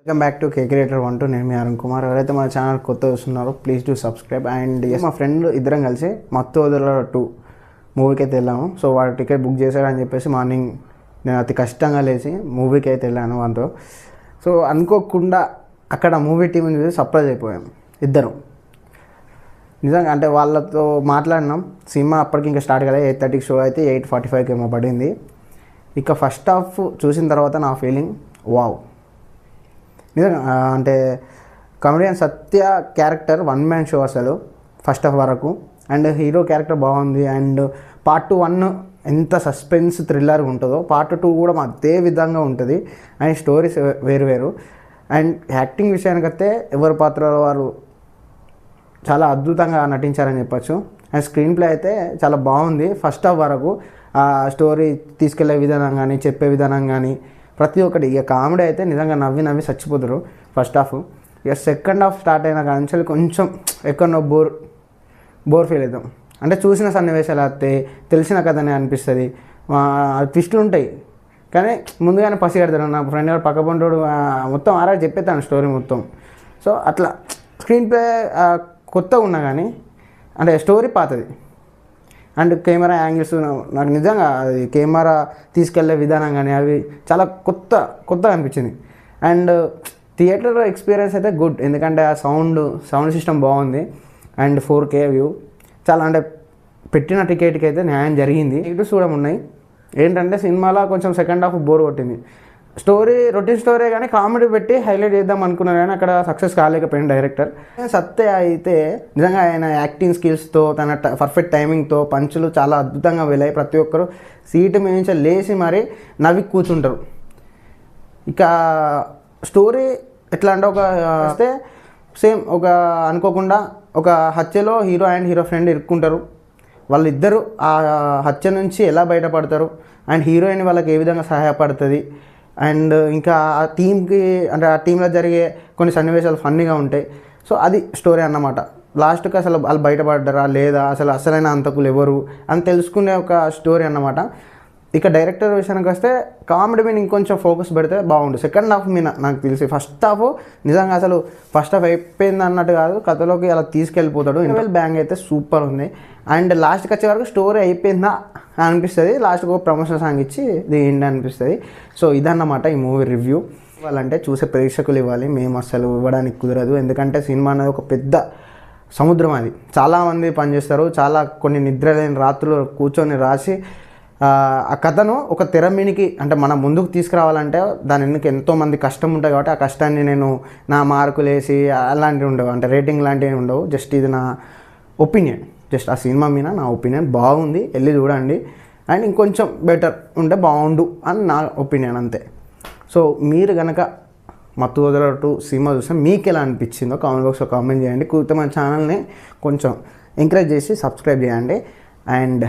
Welcome back to K creator 1 నేను మీ అరుణ్ కుమార్. ఎవరైతే మన ఛానల్ కొత్త చూస్తున్నారో ప్లీజ్ డూ సబ్స్క్రైబ్. అండ్ మా ఫ్రెండ్ ఇద్దరం కలిసి మత్తు వదల 2 మూవీకి అయితే వెళ్ళాము. సో వాడు టికెట్ బుక్ చేశాడని చెప్పేసి మార్నింగ్ నేను అతి కష్టంగా లేచి మూవీకి అయితే వెళ్ళాను వాటితో. సో అనుకోకుండా అక్కడ మూవీ టీంని చూసి సర్ప్రైజ్ అయిపోయాము ఇద్దరం. నిజంగా అంటే వాళ్ళతో మాట్లాడినాం. సినిమా అప్పటికి ఇంకా స్టార్ట్ కదా, 8:30కి షో అయితే 8:45కి ఏమో పడింది. ఇక ఫస్ట్ హాఫ్ చూసిన తర్వాత నా ఫీలింగ్ వావ్. నిజంగా అంటే కమెడియన్ సత్య క్యారెక్టర్ 1 మ్యాన్ షో అసలు ఫస్ట్ హాఫ్ వరకు. అండ్ హీరో క్యారెక్టర్ బాగుంది. అండ్ పార్ట్ 1 ఎంత సస్పెన్స్ థ్రిల్లర్గా ఉంటుందో పార్ట్ 2 కూడా అదే విధంగా ఉంటుంది. అండ్ స్టోరీస్ వేరు. అండ్ యాక్టింగ్ విషయానికి వస్తే ఎవరి పాత్రలో వారు చాలా అద్భుతంగా నటించారని చెప్పచ్చు. అండ్ స్క్రీన్ ప్లే అయితే చాలా బాగుంది ఫస్ట్ హాఫ్ వరకు. ఆ స్టోరీ తీసుకెళ్లే విధానం కానీ చెప్పే విధానం కానీ ప్రతి ఒక్కటి. ఇక కామెడీ అయితే నిజంగా నవ్వి చచ్చిపోతారు ఫస్ట్ హాఫ్. ఇక సెకండ్ హాఫ్ స్టార్ట్ అయిన కానీ కొంచెం ఎక్కడో బోర్ ఫీల్ అవుతాం. అంటే చూసిన సన్నివేశాలు వస్తాయి, తెలిసిన కథనే అనిపిస్తుంది. ట్విస్టులు ఉంటాయి కానీ ముందుగానే పసిగడతాడు. నా ఫ్రెండ్ గారు పక్క పంటోడు మొత్తం ఆరా చెప్పేస్తాను స్టోరీ మొత్తం. సో అట్లా స్క్రీన్ ప్లే కొత్తగా ఉన్నా కానీ అంటే స్టోరీ పాతది. అండ్ కెమెరా యాంగిల్స్ నాకు నిజంగా అది కెమెరా తీసుకెళ్లే విధానం కానీ అవి చాలా కొత్తగా అనిపించింది. అండ్ థియేటర్ ఎక్స్పీరియన్స్ అయితే గుడ్, ఎందుకంటే ఆ సౌండ్ సిస్టమ్ బాగుంది. అండ్ 4K వ్యూ చాలా అంటే పెట్టిన టికెట్కి అయితే న్యాయం జరిగింది. నెగిటివ్స్ కూడా ఉన్నాయి. ఏంటంటే సినిమాలో కొంచెం సెకండ్ హాఫ్ బోర్ కొట్టింది. స్టోరీ రొటీన్ స్టోరీ కానీ కామెడీ పెట్టి హైలైట్ చేద్దాం అనుకున్నారు కానీ అక్కడ సక్సెస్ కాలేకపోయింది డైరెక్టర్. సత్య అయితే నిజంగా ఆయన యాక్టింగ్ స్కిల్స్తో తన పర్ఫెక్ట్ టైమింగ్తో పంచులు చాలా అద్భుతంగా వెళ్ళాయి. ప్రతి ఒక్కరు సీటు మీద నుంచి లేచి మరీ నవ్వి కూర్చుంటారు. ఇక స్టోరీ ఎట్లా అంటే వస్తే సేమ్ ఒక అనుకోకుండా ఒక హత్యలో హీరో అండ్ హీరో ఫ్రెండ్ ఇరుక్కుంటారు. వాళ్ళిద్దరూ ఆ హత్య నుంచి ఎలా బయటపడతారు అండ్ హీరోయిన్ వాళ్ళకి ఏ విధంగా సహాయపడుతుంది. అండ్ ఇంకా ఆ టీంకి అంటే ఆ టీంలో జరిగే కొన్ని సన్నివేశాలు ఫన్నీగా ఉంటాయి. సో అది స్టోరీ అన్నమాట. లాస్ట్కి అసలు వాళ్ళు బయటపడ్డారా లేదా, అసలైన అంతకులు ఎవరు అని తెలుసుకునే ఒక స్టోరీ అన్నమాట. ఇక డైరెక్టర్ విషయానికి వస్తే కామెడీ మీద ఇంకొంచెం ఫోకస్ పెడితే బాగుండు. సెకండ్ హాఫ్ మీద నాకు తెలిసి ఫస్ట్ హాఫ్ నిజంగా అసలు ఫస్ట్ హాఫ్ అయిపోయింది అన్నట్టు కాదు, కథలోకి అలా తీసుకెళ్ళిపోతాడు. ఇంటర్వెల్ బ్యాంగ్ అయితే సూపర్ ఉంది. అండ్ లాస్ట్కి వచ్చే వరకు స్టోరీ అయిపోయిందా అనిపిస్తుంది. లాస్ట్కి ఒక ప్రమోషన్ సాంగ్ ఇచ్చి ఇది ఏంటి అనిపిస్తుంది. సో ఇదన్నమాట ఈ మూవీ రివ్యూ. ఇవ్వాలంటే చూసే ప్రేక్షకులు ఇవ్వాలి, మేము అసలు ఇవ్వడానికి కుదరదు. ఎందుకంటే సినిమా అనేది ఒక పెద్ద సముద్రం. అది చాలామంది పనిచేస్తారు, చాలా కొన్ని నిద్రలేని రాత్రులు కూర్చొని రాసి ఆ కథను ఒక తెర మీనికి అంటే మనం ముందుకు తీసుకురావాలంటే దాని వెనుక ఎంతోమంది కష్టం ఉంటుంది. కాబట్టి ఆ కష్టాన్ని నేను నా మార్కులు వేసి అలాంటివి ఉండవు, అంటే రేటింగ్ లాంటివి ఉండవు. జస్ట్ ఇది నా ఒపీనియన్. జస్ట్ ఆ సినిమా మీద నా ఒపీనియన్. బాగుంది, వెళ్ళి చూడండి. అండ్ ఇంకొంచెం బెటర్ ఉంటే బాగుండు అని నా ఒపీనియన్ అంతే. సో మీరు కనుక మత్తు వదల 2 సినిమా చూస్తే మీకు ఎలా అనిపించిందో కామెంట్ బాక్స్లో కామెంట్ చేయండి. మన ఛానల్ని కొంచెం ఎంకరేజ్ చేసి సబ్స్క్రైబ్ చేయండి. అండ్